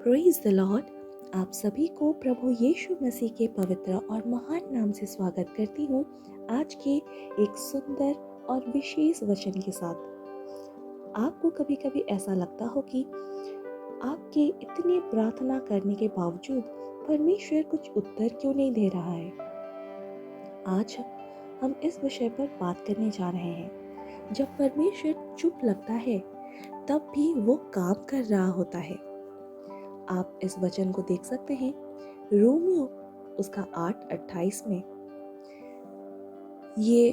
Praise the Lord. आप सभी को प्रभु यीशु मसीह के पवित्र और महान नाम से स्वागत करती हूँ आज के एक सुंदर और विशेष वचन के साथ। आपको कभी कभी ऐसा लगता हो कि आपके इतने प्रार्थना करने के बावजूद परमेश्वर कुछ उत्तर क्यों नहीं दे रहा है। आज हम इस विषय पर बात करने जा रहे हैं। जब परमेश्वर चुप लगता है तब भी वो काम कर रहा होता है। आप इस वचन को देख सकते हैं रोमियो उसका 8:28 में। ये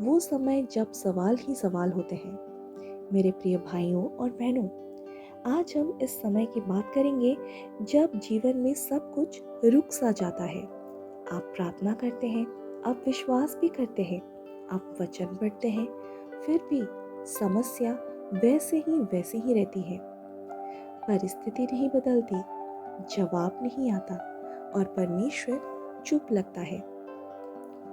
वो समय जब सवाल ही सवाल होते हैं। मेरे प्रिय भाइयों और बहनों, आज हम इस समय की बात करेंगे जब जीवन में सब कुछ रुक सा जाता है। आप प्रार्थना करते हैं, आप विश्वास भी करते हैं, आप वचन पढ़ते हैं, फिर भी समस्या वैसे ही रहती है। परिस्थिति नहीं बदलती, जवाब नहीं आता और परमेश्वर चुप लगता है।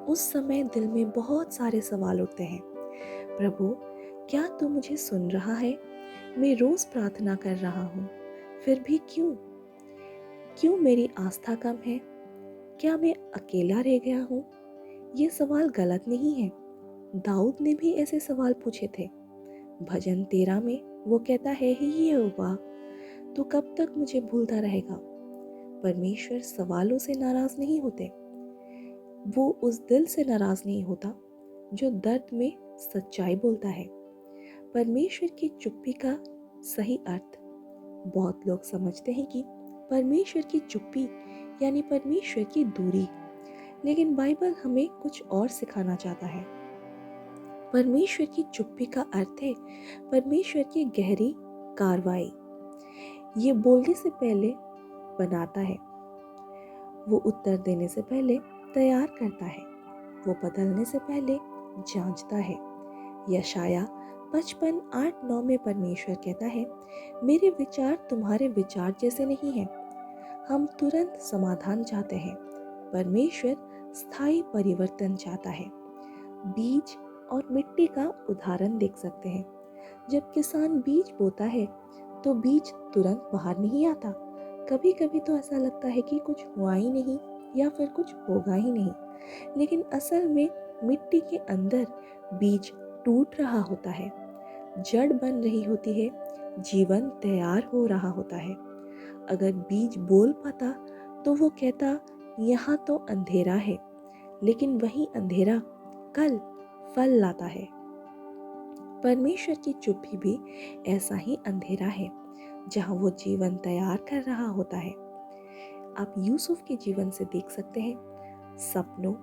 उस समय दिल में बहुत सारे सवाल उठते हैं। प्रभु, क्या तू मुझे सुन रहा है? मैं रोज प्रार्थना कर रहा हूँ, फिर भी क्यों मेरी आस्था कम है? क्या मैं अकेला रह गया हूँ? ये सवाल गलत नहीं है। दाऊद ने भी ऐसे सवाल पूछे थे। भजन 13 में वो कहता है, ही यहोवा, तो कब तक मुझे भूलता रहेगा? परमेश्वर सवालों से नाराज नहीं होते। वो उस दिल से नाराज नहीं होता जो दर्द में सच्चाई बोलता है। परमेश्वर की चुप्पी का सही अर्थ बहुत लोग समझते हैं कि परमेश्वर की चुप्पी यानी परमेश्वर की दूरी, लेकिन बाइबल हमें कुछ और सिखाना चाहता है। परमेश्वर की चुप्पी का अर्थ है परमेश्वर की गहरी कार्रवाई। ये बोलने से पहले बनाता है, वो उत्तर देने से पहले तैयार करता है, वो बदलने से पहले जांचता है। यशाया 55:8-9 में परमेश्वर कहता है, मेरे विचार तुम्हारे विचार जैसे नहीं हैं। हम तुरंत समाधान चाहते हैं, परमेश्वर स्थायी परिवर्तन चाहता है। बीज और मिट्टी का उदाहरण देख सकते हैं। जब किसान बीज बोता है तो बीज तुरंत बाहर नहीं आता। कभी कभी तो ऐसा लगता है कि कुछ हुआ ही नहीं या फिर कुछ होगा ही नहीं, लेकिन असल में मिट्टी के अंदर बीज टूट रहा होता है, जड़ बन रही होती है, जीवन तैयार हो रहा होता है। अगर बीज बोल पाता तो वो कहता, यहाँ तो अंधेरा है, लेकिन वही अंधेरा कल फल लाता है। परमेश्वर की चुप्पी भी ऐसा ही अंधेरा है जहाँ वो जीवन तैयार कर रहा होता है। आप यूसुफ के जीवन से देख सकते हैं, सपनों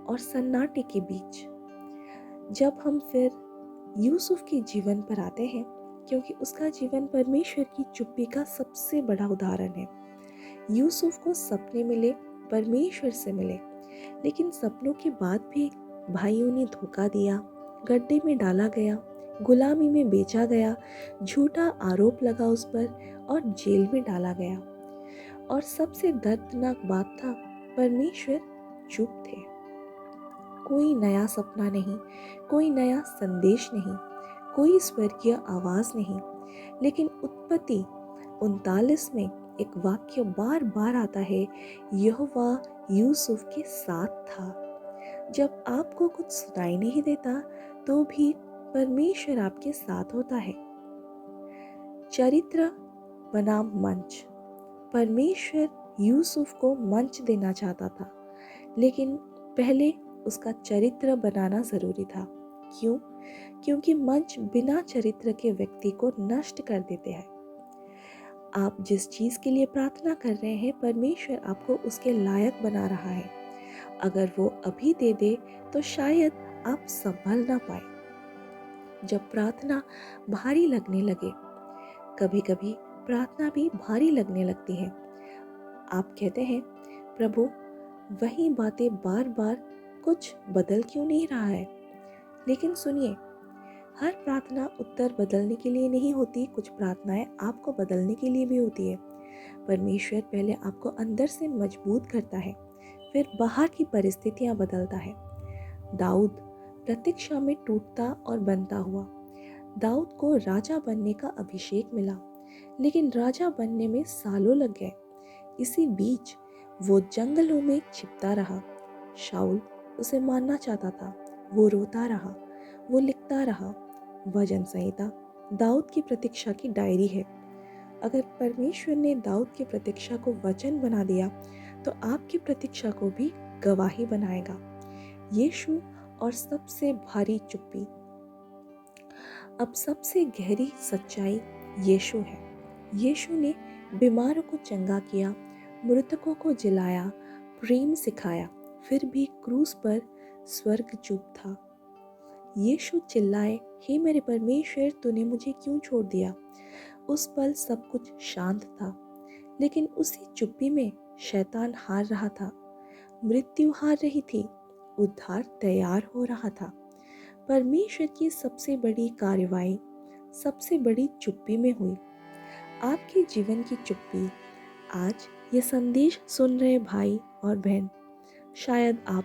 और सन्नाटे के बीच। जब हम फिर यूसुफ के जीवन पर आते हैं, क्योंकि उसका जीवन परमेश्वर की चुप्पी का सबसे बड़ा उदाहरण है। यूसुफ को सपने मिले, परमेश्वर से मिले, लेकिन सपनों के बाद भी भाइयों ने धोखा दिया, गड्ढे में डाला गया, गुलामी में बेचा गया, झूठा आरोप लगा उस पर और जेल में डाला गया। और सबसे दर्दनाक बात था, परमेश्वर चुप थे। कोई नया सपना नहीं, कोई नया संदेश नहीं, कोई स्वर्गीय आवाज नहीं। लेकिन उत्पत्ति 39 में एक वाक्य बार बार आता है, यहोवा यूसुफ के साथ था। जब आपको कुछ सुनाई नहीं देता तो भी परमेश्वर आपके साथ होता है। चरित्र बनाम मंच। परमेश्वर यूसुफ को मंच देना चाहता था, लेकिन पहले उसका चरित्र बनाना जरूरी था। क्यों? क्योंकि मंच बिना चरित्र के व्यक्ति को नष्ट कर देते हैं। आप जिस चीज के लिए प्रार्थना कर रहे हैं, परमेश्वर आपको उसके लायक बना रहा है। अगर वो अभी दे दे तो शायद आप संभल ना पाए। जब प्रार्थना भारी लगने लगे, कभी कभी प्रार्थना भी भारी लगने लगती है। आप कहते हैं, प्रभु वही बातें बार बार, कुछ बदल क्यों नहीं रहा है? लेकिन सुनिए, हर प्रार्थना उत्तर बदलने के लिए नहीं होती, कुछ प्रार्थनाएं आपको बदलने के लिए भी होती है। परमेश्वर पहले आपको अंदर से मजबूत करता है, फिर बाहर की परिस्थितियां बदलता है। दाऊद प्रतीक्षा में टूटता और बनता हुआ। दाऊद को राजा बनने का अभिषेक मिला, लेकिन राजा बनने में सालों लग गए। इसी बीच वो जंगलों में छिपता रहा। शाऊल उसे मारना चाहता था। वो रोता रहा, वो लिखता रहा। भजन संहिता दाऊद की प्रतीक्षा की डायरी है। अगर परमेश्वर ने दाऊद की प्रतीक्षा को वचन बना दिया तो आपकी प्रतीक्षा को भी गवाही बनाएगा। यीशु और सबसे भारी चुप्पी। अब सबसे गहरी सच्चाई यीशु है। यीशु ने बीमारों को चंगा किया, मृतकों को जिलाया, प्रेम सिखाया, फिर भी क्रूस पर स्वर्ग चुप था। यीशु चिल्लाए, हे मेरे परमेश्वर, तूने मुझे क्यों छोड़ दिया? उस पल सब कुछ शांत था, लेकिन उसी चुप्पी में शैतान हार रहा था। मृत्यु हार रही थी, उद्धार तैयार हो रहा था। परमेश्वर की सबसे बड़ी कार्रवाई सबसे बड़ी चुप्पी में हुई। आपके जीवन की चुप्पी। आज ये संदेश सुन रहे भाई और बहन, शायद आप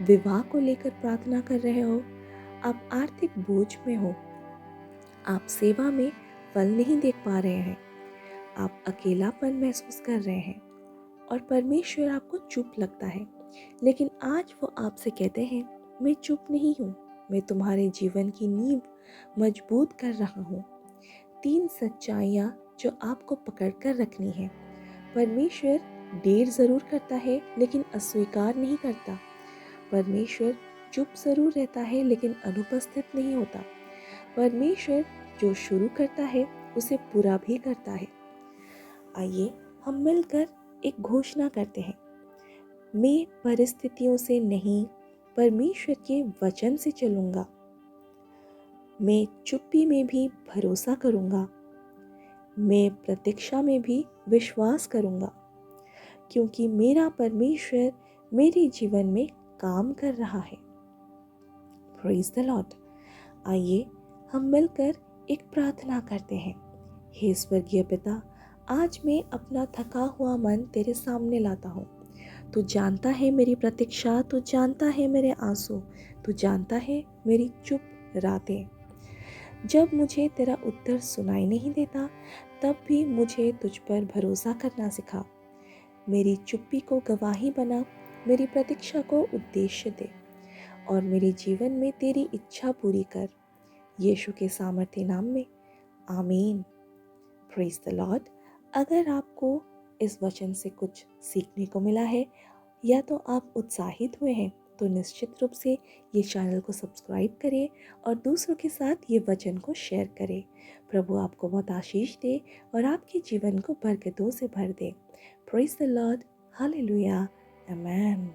विवाह को लेकर प्रार्थना कर रहे हो, आप आर्थिक बोझ में हो, आप सेवा में फल नहीं देख पा रहे हैं, आप अकेलापन महसूस कर रहे हैं और परमेश्वर आपको चुप लगता है। लेकिन आज वो आपसे कहते हैं, मैं चुप नहीं हूँ, मैं तुम्हारे जीवन की नींव मजबूत कर रहा हूँ। 3 सच्चाइयाँ जो आपको पकड़ कर रखनी है। परमेश्वर देर ज़रूर करता है लेकिन अस्वीकार नहीं करता। परमेश्वर चुप ज़रूर रहता है लेकिन अनुपस्थित नहीं होता। परमेश्वर जो शुरू करता है उसे पूरा भी करता है। आइए हम मिलकर एक घोषणा करते हैं। मैं परिस्थितियों से नहीं, परमेश्वर के वचन से चलूंगा। मैं चुप्पी में भी भरोसा करूंगा। मैं प्रतीक्षा में भी विश्वास करूंगा, क्योंकि मेरा परमेश्वर मेरे जीवन में काम कर रहा है। Praise the Lord. आइए हम मिलकर एक प्रार्थना करते हैं। हे स्वर्गीय पिता, आज मैं अपना थका हुआ मन तेरे सामने लाता हूँ। तू जानता है मेरी प्रतीक्षा, तू जानता है मेरे आंसू, तू जानता है मेरी चुप रातें। जब मुझे तेरा उत्तर सुनाई नहीं देता, तब भी मुझे तुझ पर भरोसा करना सिखा। मेरी चुप्पी को गवाही बना, मेरी प्रतीक्षा को उद्देश्य दे और मेरे जीवन में तेरी इच्छा पूरी कर। यीशु के सामर्थ्य नाम में, आमीन। Praise the Lord. अगर आपको इस वचन से कुछ सीखने को मिला है या तो आप उत्साहित हुए हैं, तो निश्चित रूप से ये चैनल को सब्सक्राइब करें और दूसरों के साथ ये वचन को शेयर करें। प्रभु आपको बहुत आशीष दे और आपके जीवन को बरकतों से भर दे। Praise the Lord. Hallelujah. Amen.